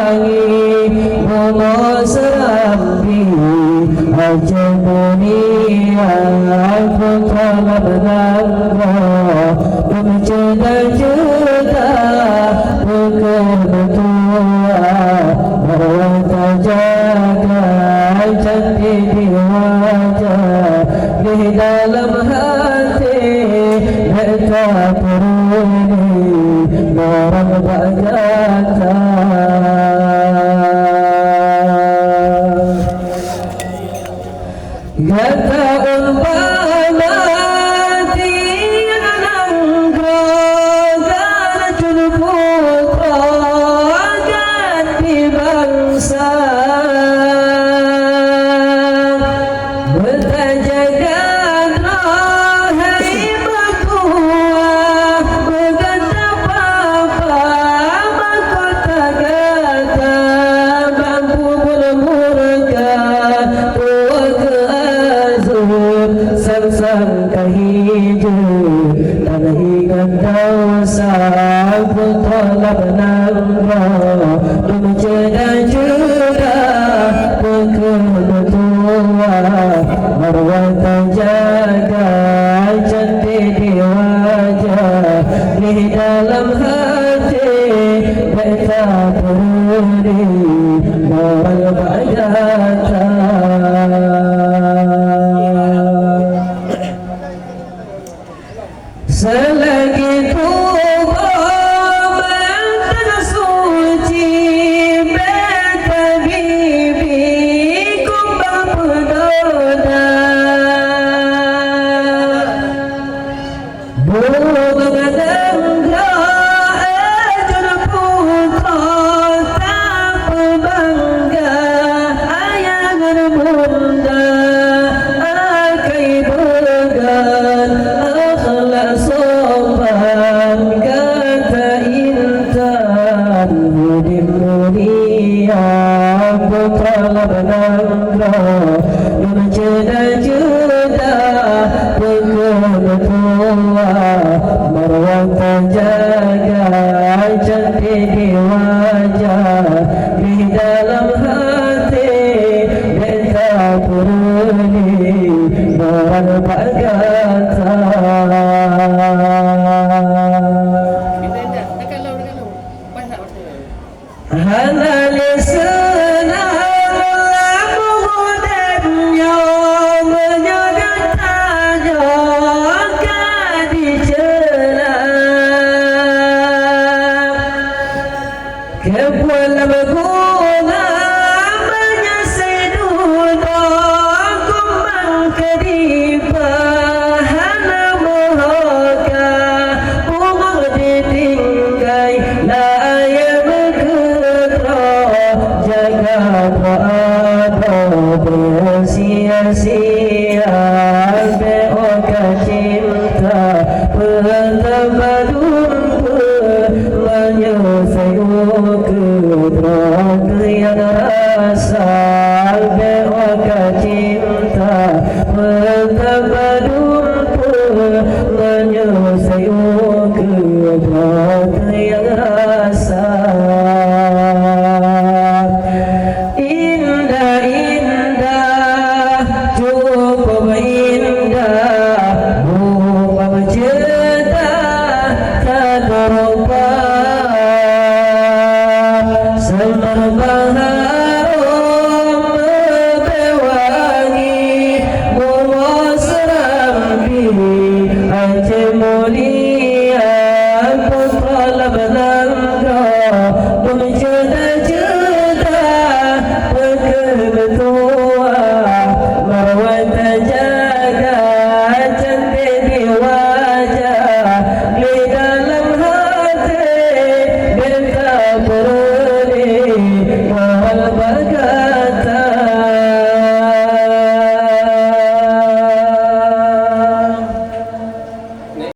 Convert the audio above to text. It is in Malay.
wangi Momo serambi aja dunia putra menangga Berceda-ceda berkebetua Merawat jaga cantik di wajah Di dalam hati mereka peruni Orang berjata Gata umpama tiang grogan putra ganti bangsa bertajakan rohai berkuah berkata apa-apa mahkota gata mampu bermurka tua ke sang-sang kahijau tanah ikan dosa putra labnangga berceda-ceda berkebetua marwata jaga cantik di wajah di dalam hati mereka peruni moral bajata selagi tubuh mantan suci beta bibi kumbang pedoda bunga dengga ajun putra tak bangga ayangan bunda akai began sopan kata intan Hudin mulia putra labnangga berceda-ceda berkebetua marwata jaga cantik di wajah di dalam hati beta peruni moral bagata Halali senang lamu dannya menyogat tajoka dicela Kepala berguna menyesai duda kumbang kedipa hana mohoka bunga ditinggai layam jaga berada bersia-sia beoka cinta bertabadun menyelesai kedraka yang rasa beoka cinta bertabadun menyelesai kedraka yang rasa Bahagia